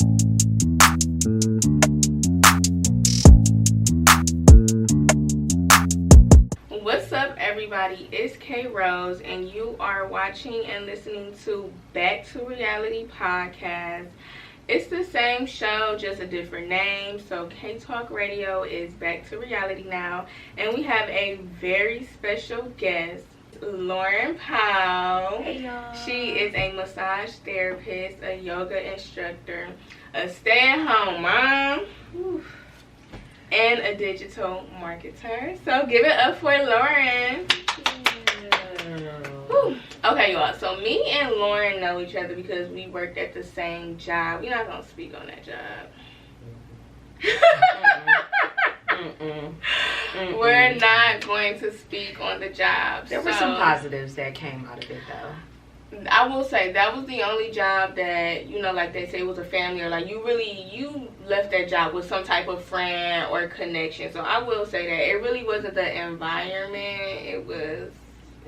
What's up, everybody? It's K Rose, and you are watching and listening to Back to Reality podcast. It's the same show, just a different name. So K Talk Radio is back to reality now, and we have a very special guest, Lauren Powell. Hey, y'all. She is a massage therapist, a yoga instructor, a stay-at-home mom. Oof, and a digital marketer. So give it up for Lauren. Whew. Okay, y'all. So me and Lauren know each other because we worked at the same job. We're not gonna speak on that job. We're not going to speak on the job. There were some positives that came out of it, though. I will say that was the only job that, you know, like they say, was a family, or like you left that job with some type of friend or connection. So I will say that it really wasn't the environment, it was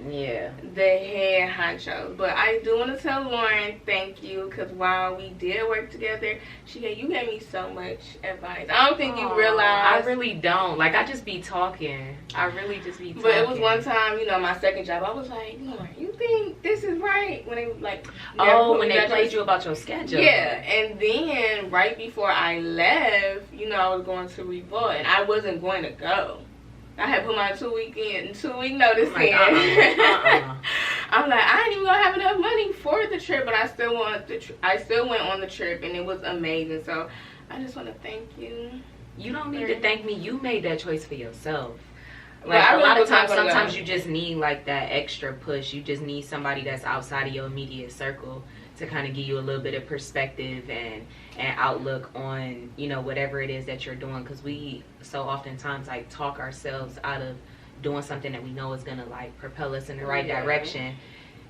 the head honcho. But I do want to tell Lauren thank you, because while we did work together, you gave me so much advice. I don't think you realize. I really don't. Like, I just be talking. I really just be talking. But it was one time, you know, my second job, I was like, Lauren, you think this is right? When they like, when they played you about your schedule. Yeah, and then right before I left, you know, I was going to Revolt, and I wasn't going to go. I had put my 2 week notice in. I'm like, I ain't even gonna have enough money for the trip, but I still went on the trip, and it was amazing. So I just want to thank you. You don't need to thank me. You made that choice for yourself. Like, a lot of times, sometimes you just need like that extra push. You just need somebody that's outside of your immediate circle to kind of give you a little bit of perspective and outlook on, you know, whatever it is that you're doing, because we so oftentimes like talk ourselves out of doing something that we know is gonna like propel us in the right direction,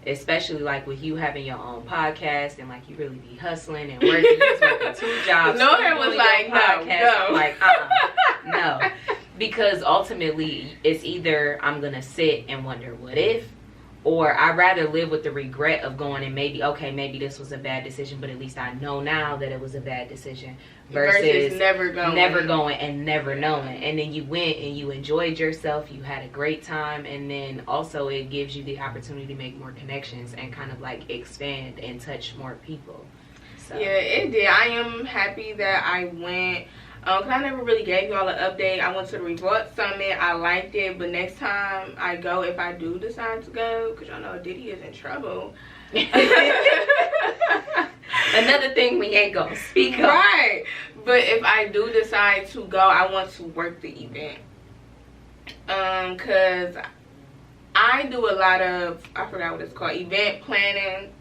especially like with you having your own podcast and like you really be hustling and working. You was working 2 jobs. Lauren was like, no. Like, no, because ultimately it's either I'm gonna sit and wonder what if, or I'd rather live with the regret of going and maybe this was a bad decision, but at least I know now that it was a bad decision, versus never going and never knowing. And then you went and you enjoyed yourself, you had a great time, and then also it gives you the opportunity to make more connections and kind of like expand and touch more people. So yeah, it did. I am happy that I went. Cause I never really gave y'all an update. I went to the Revolt Summit. I liked it, but next time I go, if I do decide to go, cause y'all know Diddy is in trouble. Another thing we ain't gonna speak of. Right. But if I do decide to go, I want to work the event. Cause I do a lot of, I forgot what it's called, event planning,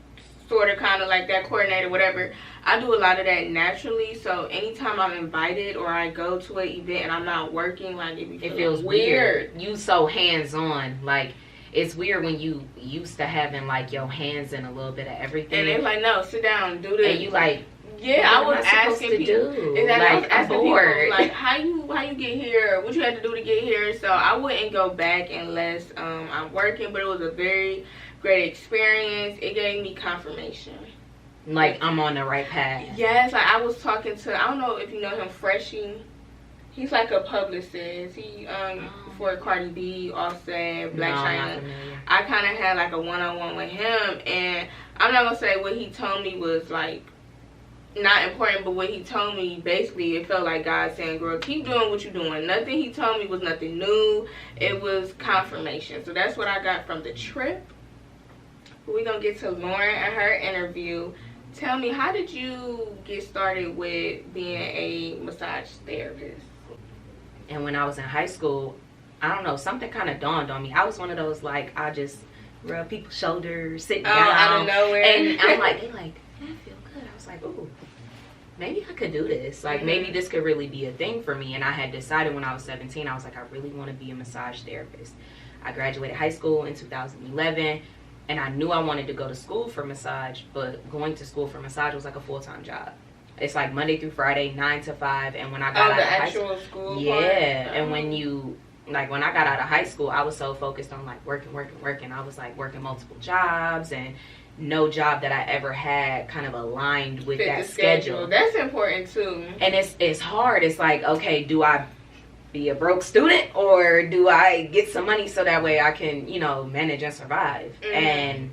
sort of kind of like that, coordinator, whatever. I do a lot of that naturally, so anytime I'm invited or I go to an event and I'm not working, like it feels weird. You so hands-on, like it's weird when you used to having like your hands in a little bit of everything, and they're like, no, sit down, do this, and you like, I was asking people, like, I'm bored. People, like, how you get here, what you had to do to get here. So I wouldn't go back unless I'm working, but it was a very great experience. It gave me confirmation, like I'm on the right path. Yes, like I was talking to, I don't know if you know him, Freshie. He's like a publicist. He for Cardi B, Offset, Black China. I kind of had like a one-on-one with him, and I'm not gonna say what he told me was like not important, but what he told me, basically it felt like God saying, girl, keep doing what you're doing. Nothing he told me was nothing new. It was confirmation. So that's what I got from the trip. We're gonna get to Lauren and her interview. Tell me, how did you get started with being a massage therapist? And when I was in high school, I don't know, something kind of dawned on me. I was one of those, like, I just rub people's shoulders, sit down. Out of nowhere. And I'm like, they're like, I feel good. I was like, ooh, maybe I could do this. Like, maybe this could really be a thing for me. And I had decided when I was 17, I was like, I really want to be a massage therapist. I graduated high school in 2011. And I knew I wanted to go to school for massage, but going to school for massage was like a full-time job. It's like Monday through Friday, 9 to 5. And when I got out of high school, and when when I got out of high school, I was so focused on like working. I was like working multiple jobs and no job that I ever had kind of aligned with that schedule. That's important too. And it's hard. It's like, okay, do I be a broke student or do I get some money so that way I can, you know, manage and survive? And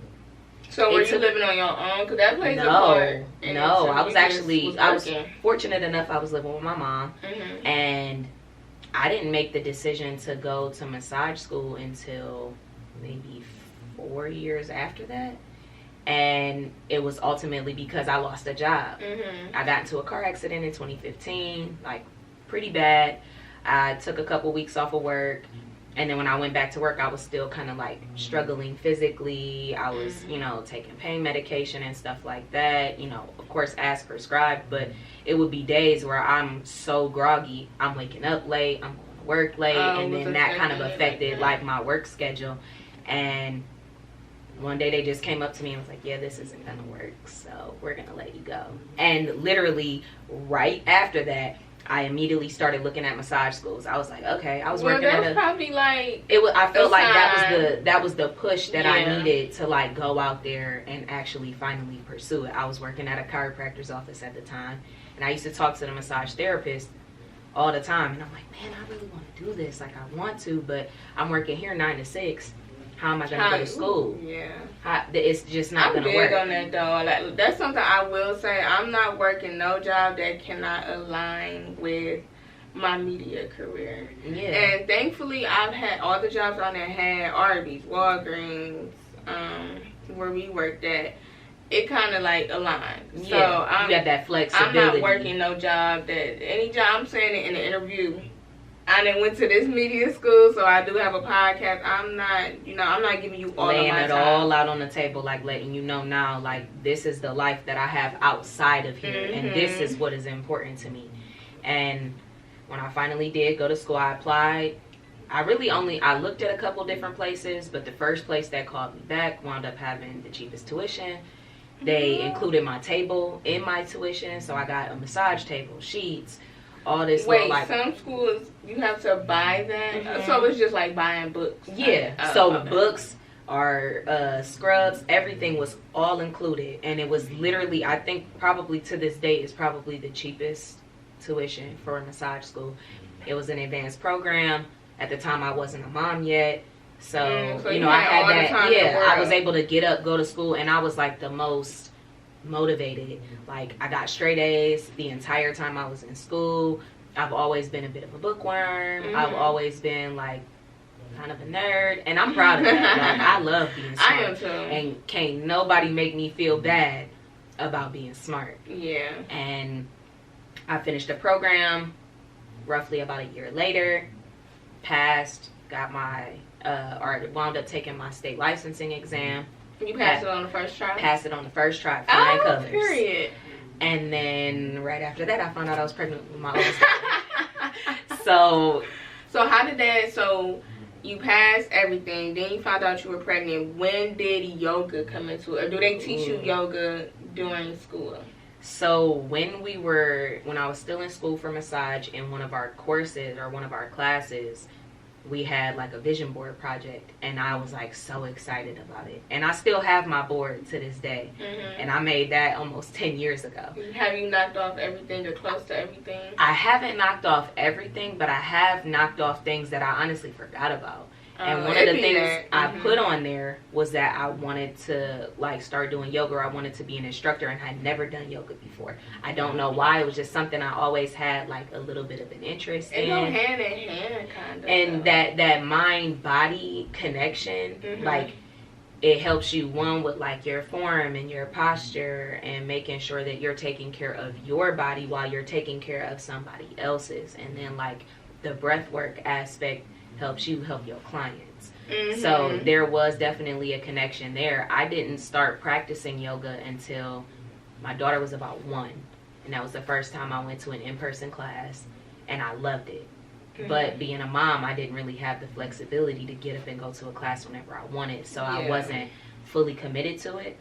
so were you living on your own? Because that plays a part. No, I was fortunate enough I was living with my mom. And I didn't make the decision to go to massage school until maybe 4 years after that. And it was ultimately because I lost a job. I got into a car accident in 2015, like pretty bad. I took a couple weeks off of work. And then when I went back to work, I was still kind of like struggling physically. I was, you know, taking pain medication and stuff like that, you know, of course, as prescribed. But it would be days where I'm so groggy. I'm waking up late. I'm going to work late. And then that kind of affected like my work schedule. And one day they just came up to me and was like, yeah, this isn't going to work. So we're going to let you go. And literally right after that, I immediately started looking at massage schools. I was like, okay, I was working at a... probably like... I felt like that was the push that I needed to like go out there and actually finally pursue it. I was working at a chiropractor's office at the time. And I used to talk to the massage therapist all the time. And I'm like, man, I really want to do this. Like, I want to, but I'm working here 9 to 6. How am I going to go to school? It's just not going to work. I'm big on that, though. Like, that's something I will say. I'm not working no job that cannot align with my media career. And thankfully, I've had all the jobs on there had Arby's, Walgreens, where we worked at. It kind of like aligned. So you got that flexibility. I'm not working no job any job. I'm saying it in the interview. I done went to this media school, so I do have a podcast. I'm not giving you all laying of my it time. all out on the table, like letting you know now, like this is the life that I have outside of here, and this is what is important to me. And when I finally did go to school, I applied. I looked at a couple different places, but the first place that called me back wound up having the cheapest tuition. They included my table in my tuition, so I got a massage table, sheets, all this. Wait, some schools you have to buy that, so it's just like buying books. Books are scrubs, everything was all included, and it was literally, I think probably to this day is probably the cheapest tuition for a massage school. It was an advanced program. At the time, I wasn't a mom yet. So you know, I had that. I was able to get up, go to school, and I was like the most motivated. Like, I got straight A's the entire time I was in school. I've always been a bit of a bookworm. I've always been like kind of a nerd, and I'm proud of that. Like, I love being smart. I am too. And can't nobody make me feel bad about being smart. Yeah. And I finished the program roughly about a year later. Passed, got my wound up taking my state licensing exam. You passed it on the first try? Passed it on the first try, flying colors. Period. And then right after that, I found out I was pregnant with my oldest daughter. So how did that, so you passed everything, then you found out you were pregnant. When did yoga come into it? Or do they teach you yoga during school? So when I was still in school for massage, in one of our courses or one of our classes, we had like a vision board project, and I was like so excited about it. And I still have my board to this day. And I made that almost 10 years ago. Have you knocked off everything or close to everything? I haven't knocked off everything, but I have knocked off things that I honestly forgot about. And one of the things I put on there was that I wanted to like start doing yoga, or I wanted to be an instructor, and I'd never done yoga before. I don't know why. It was just something I always had like a little bit of an interest in. It go hand in hand kind of. And that mind-body connection, like it helps you, one, with like your form and your posture and making sure that you're taking care of your body while you're taking care of somebody else's. And then like the breath work aspect helps you help your clients. So there was definitely a connection there. I didn't start practicing yoga until my daughter was about 1, and that was the first time I went to an in-person class, and I loved it. But being a mom, I didn't really have the flexibility to get up and go to a class whenever I wanted, so I wasn't fully committed to it.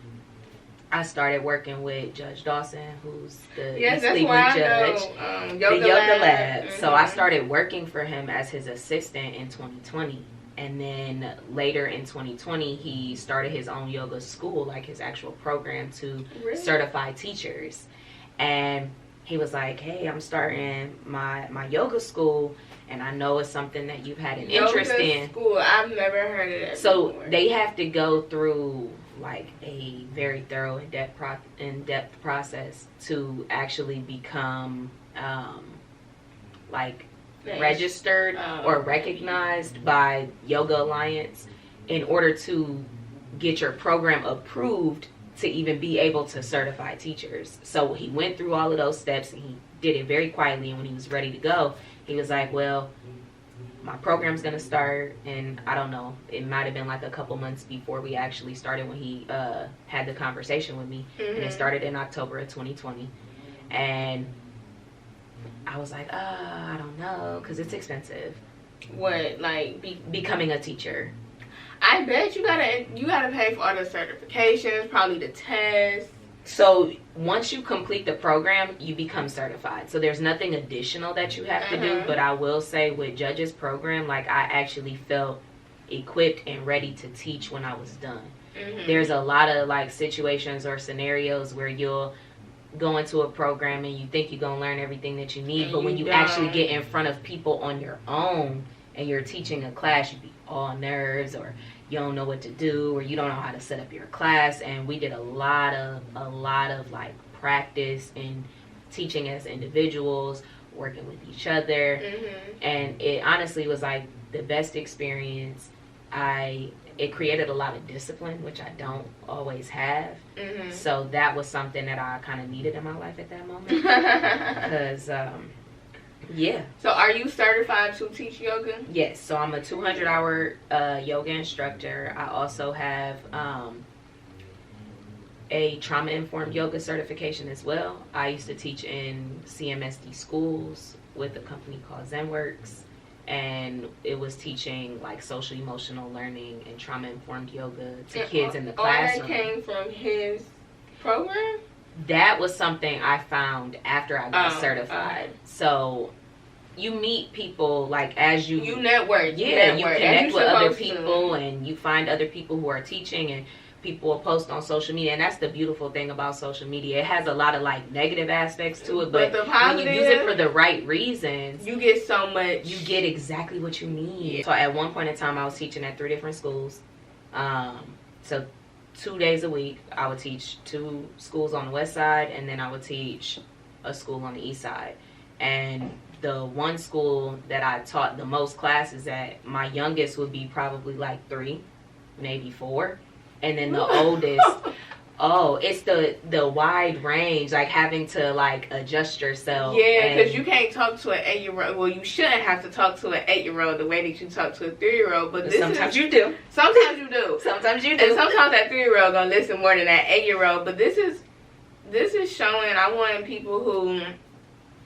I started working with Judge Dawson, who's the East Cleveland judge, the Yoga Lab. So I started working for him as his assistant in 2020. And then later in 2020, he started his own yoga school, like his actual program to certify teachers. And he was like, hey, I'm starting my yoga school, and I know it's something that you've had an interest in. School, I've never heard of that So before. They have to go through like a very thorough, in-depth process to actually become like registered or recognized by Yoga Alliance in order to get your program approved to even be able to certify teachers. So he went through all of those steps, and he did it very quietly. And when he was ready to go, he was like, well, my program's gonna start, and I don't know, it might have been like a couple months before we actually started when he had the conversation with me. And it started in October of 2020. And I was like, I don't know, because it's expensive. What, like becoming a teacher? I bet you gotta pay for all the certifications, probably the tests. So once you complete the program, you become certified. So there's nothing additional that you have to do. But I will say with Judge's program, like I actually felt equipped and ready to teach when I was done. There's a lot of like situations or scenarios where you'll go into a program and you think you're going to learn everything that you need. But when you actually get in front of people on your own and you're teaching a class, you be all nerves, or you don't know what to do, or you don't know how to set up your class. And we did a lot of like practice in teaching as individuals, working with each other. And it honestly was like the best experience. It created a lot of discipline, which I don't always have. So that was something that I kind of needed in my life at that moment. Because yeah. So are you certified to teach yoga? Yes. So I'm a 200-hour yoga instructor. I also have a trauma-informed yoga certification as well. I used to teach in CMSD schools with a company called ZenWorks. And it was teaching like social emotional learning and trauma-informed yoga to kids in the classroom. All that came from his program? That was something I found after I got certified. So you meet people like as you network. Yeah, you connect with other people, and you find other people who are teaching, and people will post on social media. And that's the beautiful thing about social media. It has a lot of like negative aspects to it, but when you use it for the right reasons, you get so much. You get exactly what you need. So at one point in time, I was teaching at 3 different schools. So 2 days a week, I would teach 2 schools on the west side, and then I would teach a school on the east side. And the one school that I taught the most classes at, my youngest would be probably like 3, maybe 4. And then the oldest, it's the wide range, like having to like adjust yourself. Yeah, because you can't talk to an 8-year-old. Well, you shouldn't have to talk to an 8-year-old the way that you talk to a 3-year-old. But sometimes you do. Sometimes you do. Sometimes you do. And sometimes that 3-year-old gonna listen more than that 8-year-old. But this is showing. I want people who,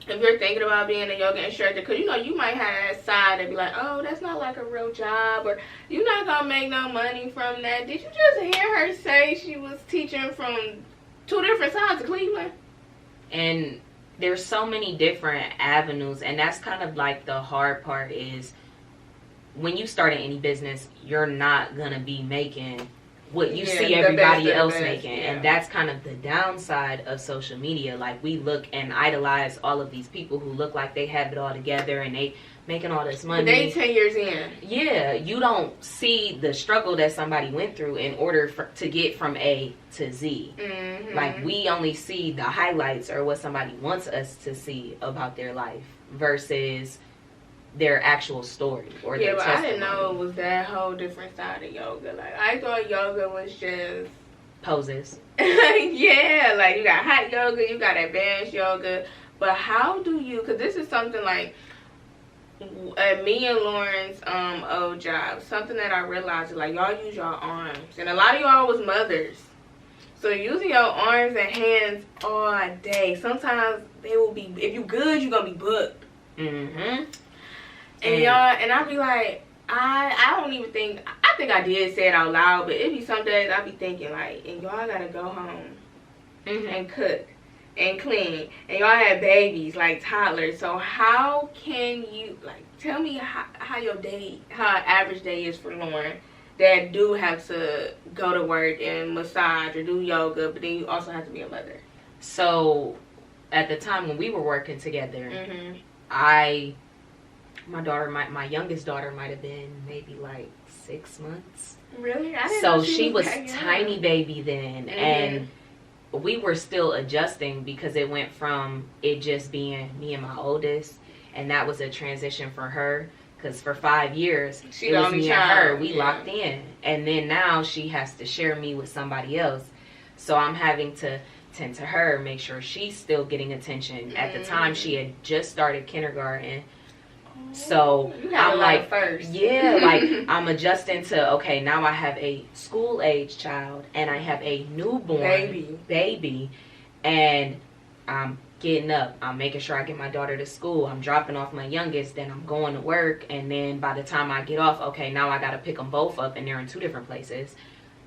if you're thinking about being a yoga instructor, because you might have that side that be like, oh, that's not like a real job, or you're not gonna make no money from that. Did you just hear her say she was teaching from 2 different sides of Cleveland? And there's so many different avenues, and that's kind of like the hard part is when you start in any business, you're not gonna be making what you see everybody else making. And that's kind of the downside of social media. Like, we look and idolize all of these people who look like they have it all together and they making all this money. But they 10 years in. Yeah, you don't see the struggle that somebody went through in order to get from A to Z. Like, we only see the highlights or what somebody wants us to see about their life versus their actual story or their testimony. I didn't know it was that whole different side of yoga. Like, I thought yoga was just poses. Yeah, like you got hot yoga, you got advanced yoga, but how do you, because this is something like at me and Lauren's old job, something that I realized is like y'all use y'all arms, and a lot of y'all was mothers, so using your arms and hands all day, sometimes they will be, if you good, you're gonna be booked. And y'all, and I be like, I don't even think, I think I did say it out loud, but it be some days I be thinking like, and y'all gotta go home and cook. and clean, and y'all had babies, like toddlers. So how can you, like, tell me how your day, how an average day is for Lauren that do have to go to work and massage or do yoga, but then you also have to be a mother? So at the time when we were working together, my youngest daughter might have been maybe like 6 months. Really? I didn't so know she was pregnant. tiny baby then, and we were still adjusting because it went from it just being me and my oldest, and that was a transition for her because for 5 years it was me and her. We locked in, and then now she has to share me with somebody else. So I'm having to tend to her, make sure she's still getting attention. At the time, she had just started kindergarten. So I'm like, like I'm adjusting to, okay, now I have a school age child and I have a newborn baby, and I'm getting up, I'm making sure I get my daughter to school, I'm dropping off my youngest, then I'm going to work, and then by the time I get off, okay, now I got to pick them both up, and they're in 2 different places.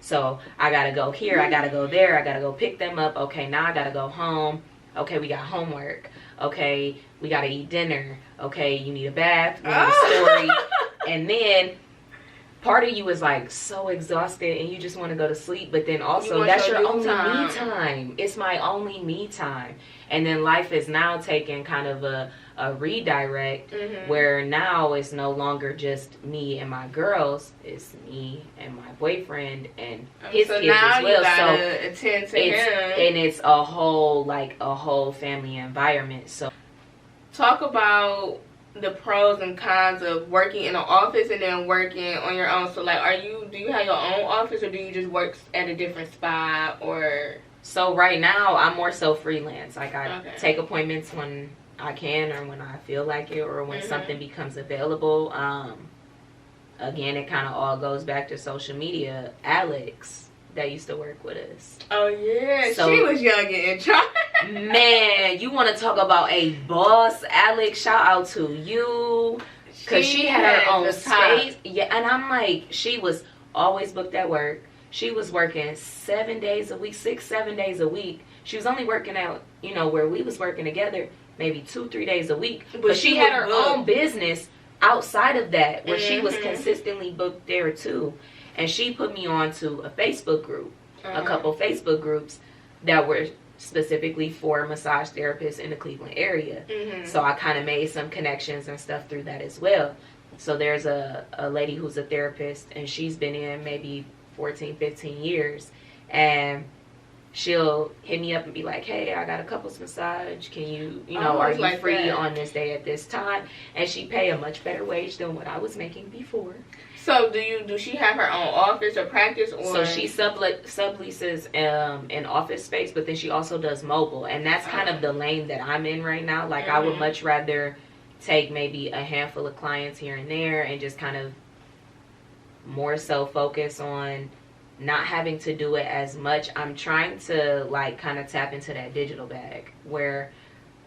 So I got to go here, I got to go there, I got to go pick them up. Okay, now I got to go home. Okay, we got homework. Okay, we got to eat dinner. Okay, you need a bath, we need a story. And then part of you is like so exhausted and you just want to go to sleep, but then also that's your only me time. It's my only me time. And then life is now taking kind of a redirect where now it's no longer just me and my girls, it's me and my boyfriend and his kids as well. So attend to him. And it's a whole family environment. So talk about the pros and cons of working in an office and then working on your own. So like, do you have your own office, or do you just work at a different spot? Or so right now I'm more so freelance. Like I take appointments when I can or when I feel like it, or when something becomes available. Again, it kind of all goes back to social media. Alex, that used to work with us. Oh yeah, so, she was young and in charge. Man, you want to talk about a boss, Alex? Shout out to you, because she had her own space. Yeah, and I'm like, she was always booked at work. She was working 7 days a week, 6-7 days a week. She was only working out, where we was working together, maybe 2-3 days a week. But she had her own business outside of that, where she was consistently booked there too. And she put me on to a Facebook group, a couple Facebook groups that were specifically for massage therapists in the Cleveland area. So I kind of made some connections and stuff through that as well. So there's a lady who's a therapist, and she's been in maybe 14-15 years, and she'll hit me up and be like, hey, I got a couples massage, can you are you like free on this day at this time? And she pay a much better wage than what I was making before. So do she have her own office or practice? Or so she subleases an office space, but then she also does mobile, and that's kind of the lane that I'm in right now. Like I would much rather take maybe a handful of clients here and there and just kind of more so focus on not having to do it as much. I'm trying to like kind of tap into that digital bag where,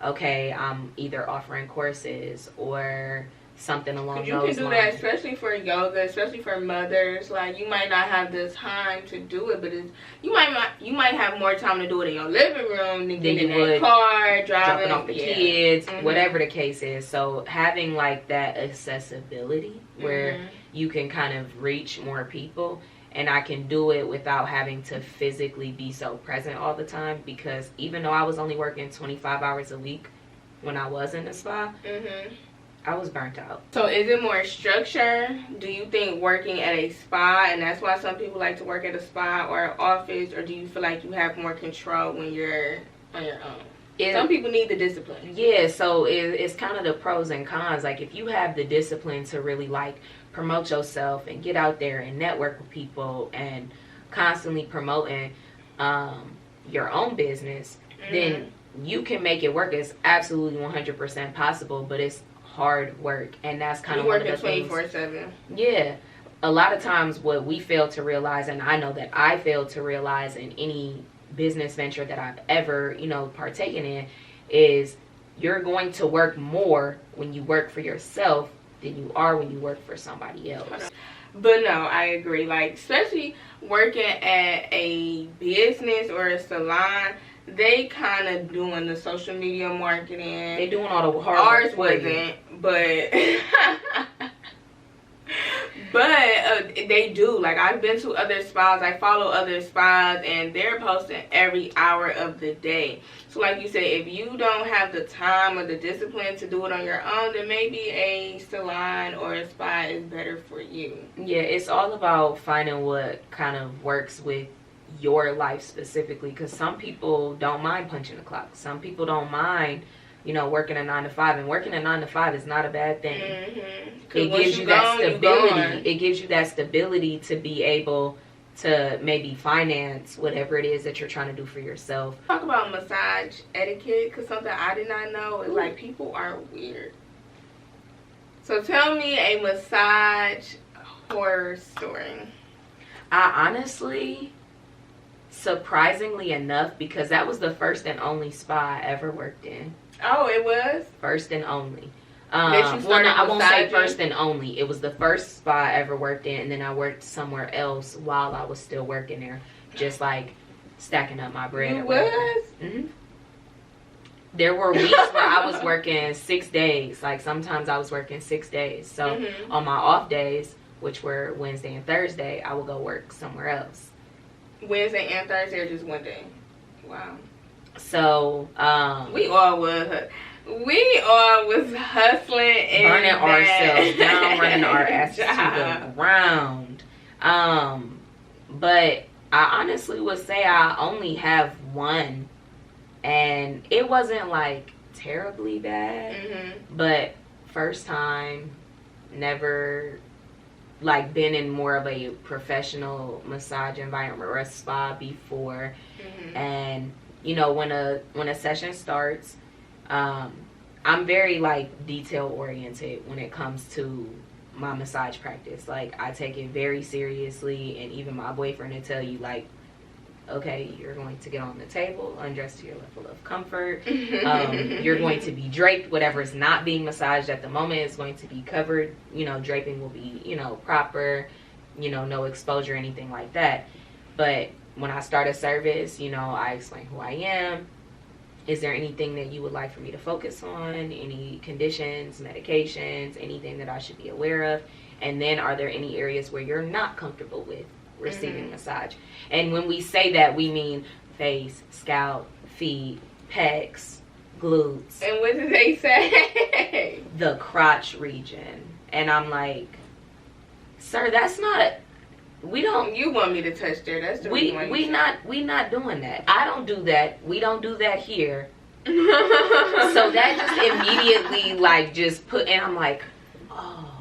okay, I'm either offering courses or something along those lines. You can do that, especially for yoga, especially for mothers. Like, you might not have the time to do it, but you might have more time to do it in your living room than getting in that car, dropping off the kids, whatever the case is. So having like that accessibility where you can kind of reach more people, and I can do it without having to physically be so present all the time, because even though I was only working 25 hours a week when I was in the spa, I was burnt out. So is it more structure? Do you think working at a spa, and that's why some people like to work at a spa or an office, or do you feel like you have more control when you're on your own? Some people need the discipline. Yeah, so it's kind of the pros and cons. Like, if you have the discipline to really like promote yourself and get out there and network with people and constantly promoting your own business, then you can make it work. It's absolutely 100% possible, but it's hard work, and that's kind of one of the things. 24/7. Yeah, a lot of times what we fail to realize, and I know that I failed to realize in any business venture that I've ever partaken in, is you're going to work more when you work for yourself than you are when you work for somebody else. But no, I agree. Like, especially working at a business or a salon, they kind of doing the social media marketing. They doing all the hard Ours work. wasn't, but but they do. Like, I've been to other spas. I follow other spas, and they're posting every hour of the day. So like you said, if you don't have the time or the discipline to do it on your own, then maybe a salon or a spa is better for you. Yeah, it's all about finding what kind of works with your life specifically, because some people don't mind punching the clock. Some people don't mind, you know, working a 9 to 5, and working a 9 to 5 is not a bad thing. It gives you that stability. It gives you that stability to be able to maybe finance whatever it is that you're trying to do for yourself. Talk about massage etiquette, because something I did not know is like people are weird. So tell me a massage horror story. I honestly, surprisingly enough, because that was the first and only spa I ever worked in. Oh, it was? First and only. I won't say first and only. It was the first spa I ever worked in, and then I worked somewhere else while I was still working there, just like stacking up my bread. You was? Mm-hmm. There were weeks where I was working 6 days. Like, sometimes I was working 6 days. So on my off days, which were Wednesday and Thursday, I would go work somewhere else. Wednesday and Thursday, or just one day? Wow. So we all was hustling and burning ourselves down, running our asses to the ground. But I honestly would say I only have one, and it wasn't like terribly bad. But first time, never like been in more of a professional massage environment or a spa before. And you know, when a session starts, I'm very like detail oriented when it comes to my massage practice. Like, I take it very seriously, and even my boyfriend will tell you, like, okay, you're going to get on the table, undress to your level of comfort. You're going to be draped. Whatever is not being massaged at the moment is going to be covered. You know, draping will be, you know, proper, you know, no exposure, anything like that. But when I start a service, you know, I explain who I am. Is there anything that you would like for me to focus on? Any conditions, medications, anything that I should be aware of? And then, are there any areas where you're not comfortable with receiving massage? And when we say that, we mean face, scalp, feet, pecs, glutes. And what did they say? The crotch region. And I'm like, sir, that's not... We don't. You want me to touch there? That's the reason we not doing that. I don't do that. We don't do that here. So that just immediately like just put, and I'm like, oh.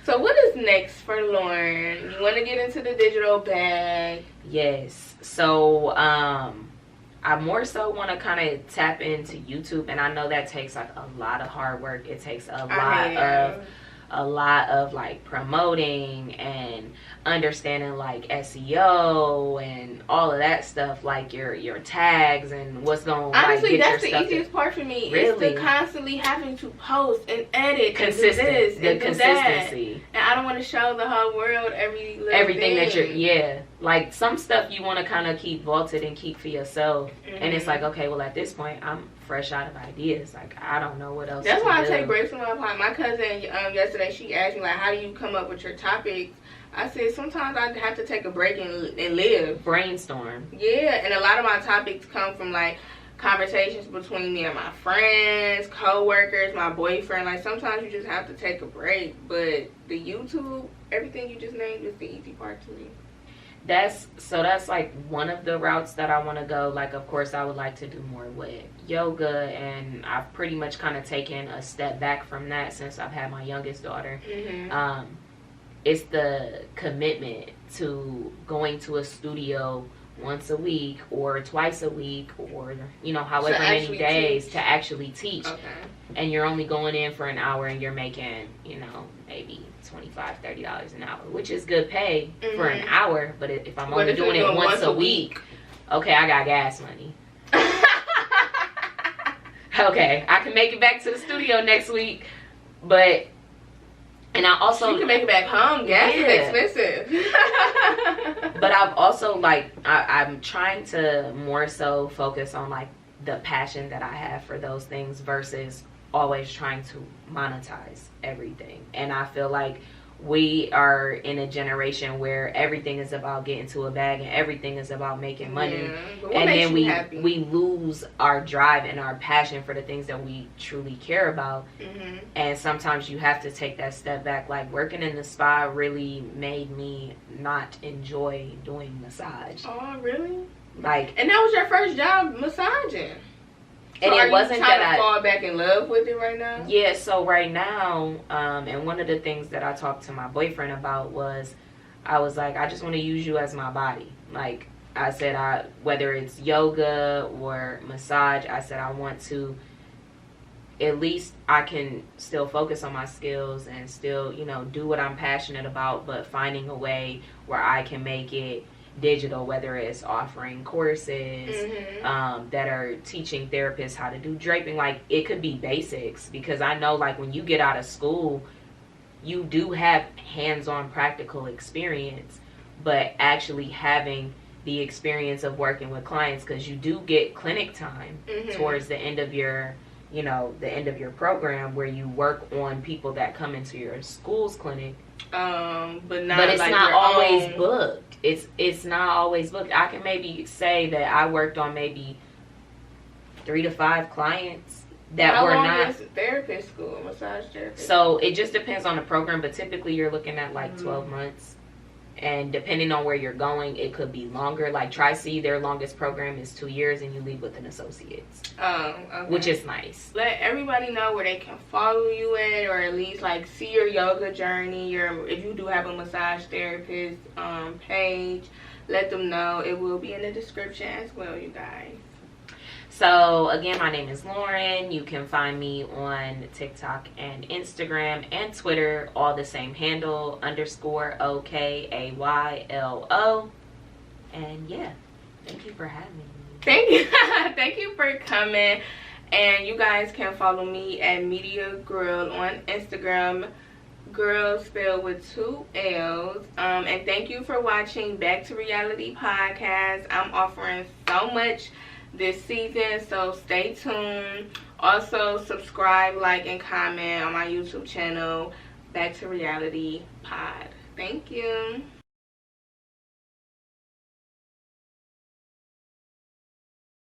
So what is next for Lauren? You want to get into the digital bag? Yes. So I more so want to kind of tap into YouTube, and I know that takes like a lot of hard work. It takes a lot of like promoting and understanding like SEO and all of that stuff, like your tags and what's going to honestly like, that's the easiest part for me. Really? Is to constantly having to post and edit and do this and do that. And I don't want to show the whole world everything that you're like some stuff you want to kind of keep vaulted and keep for yourself. And it's like, okay, well, at this point I'm fresh out of ideas. Like, I don't know what else. That's why I take breaks from my podcast. My cousin yesterday, she asked me like, how do you come up with your topics? I said sometimes I have to take a break and live, brainstorm. Yeah, and a lot of my topics come from like conversations between me and my friends, co-workers, my boyfriend. Like, sometimes you just have to take a break. But the YouTube, everything you just named, is the easy part to me. That's like one of the routes that I want to go. Like, of course, I would like to do more with yoga, and I've pretty much kind of taken a step back from that since I've had my youngest daughter. It's the commitment to going to a studio once a week or twice a week, or, you know, however many days to actually teach. Okay. And you're only going in for an hour, and you're making, you know, maybe $25-$30 an hour, which is good pay for an hour. But if I'm only doing it once a week, okay, I got gas money. Okay, I can make it back to the studio next week. But And I also, you can make it back home. Gas is expensive. But I've also, like, I'm trying to more so focus on, like, the passion that I have for those things versus always trying to monetize everything. And I feel like we are in a generation where everything is about getting to a bag and everything is about making money. And then we lose our drive and our passion for the things that we truly care about. And sometimes you have to take that step back. Like, working in the spa really made me not enjoy doing massage. Oh, really? Like, and that was your first job, massaging. And so it wasn't that I fall back in love with it right now. Yeah, so right now, and one of the things that I talked to my boyfriend about was, I was like, I just want to use you as my body. Like I said, whether it's yoga or massage, I said I want to, at least I can still focus on my skills and still, you know, do what I'm passionate about, but finding a way where I can make it digital, whether it's offering courses that are teaching therapists how to do draping. Like, it could be basics, because I know, like, when you get out of school, you do have hands-on practical experience, but actually having the experience of working with clients, because you do get clinic time towards the end of your, you know, the end of your program, where you work on people that come into your school's clinic. But it's like not always booked. It's not always booked. I can maybe say that I worked on maybe 3 to 5 clients that were not. How long is therapist school, massage therapist? So it just depends on the program, but typically you're looking at like 12 months. And depending on where you're going, it could be longer. Like Tri-C, their longest program is 2 years, and you leave with an associate's. Okay. Which is nice. Let everybody know where they can follow you at, or at least like see your yoga journey. If you do have a massage therapist page, let them know. It will be in the description as well, you guys. So, again, my name is Lauren. You can find me on TikTok and Instagram and Twitter, all the same handle, _OKAYLO. And, yeah, thank you for having me. Thank you. Thank you for coming. And you guys can follow me at Mediagurll on Instagram. Girl spelled with 2 L's. And thank you for watching Back to Reality Podcast. I'm offering so much this season, so stay tuned. Also, subscribe, like, and comment on my YouTube channel, Back to Reality Pod. Thank you.